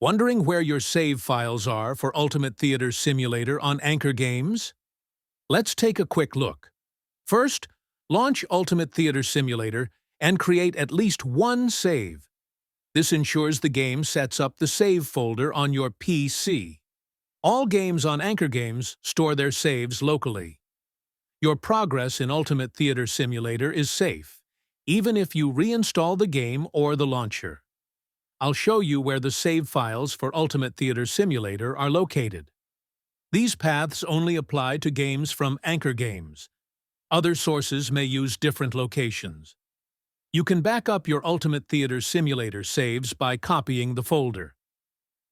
Wondering where your save files are for Ultimate Theater Simulator on AnkerGames? Let's take a quick look. First, launch Ultimate Theater Simulator and create at least one save. This ensures the game sets up the save folder on your PC. All games on AnkerGames store their saves locally. Your progress in Ultimate Theater Simulator is safe, even if you reinstall the game or the launcher. I'll show you where the save files for Ultimate Theater Simulator are located. These paths only apply to games from AnkerGames. Other sources may use different locations. You can back up your Ultimate Theater Simulator saves by copying the folder.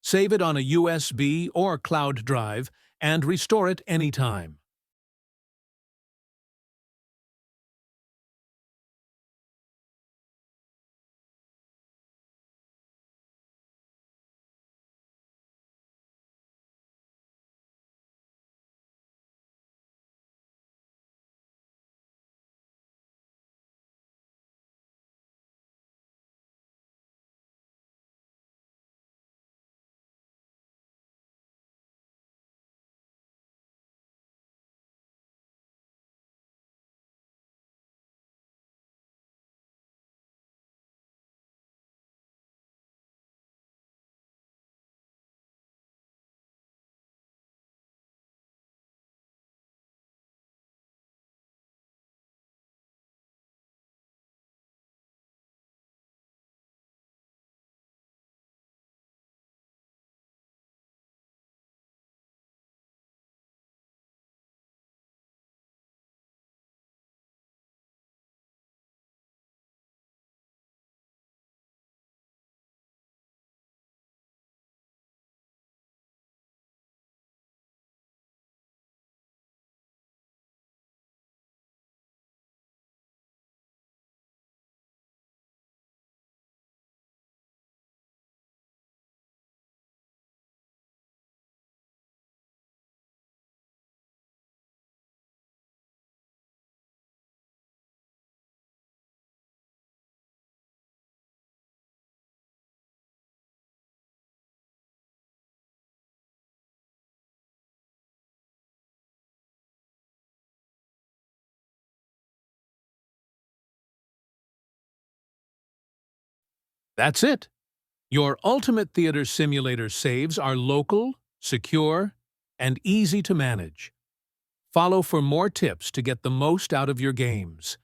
Save it on a USB or cloud drive and restore it anytime. That's it! Your Ultimate Theater Simulator saves are local, secure, and easy to manage. Follow for more tips to get the most out of your games.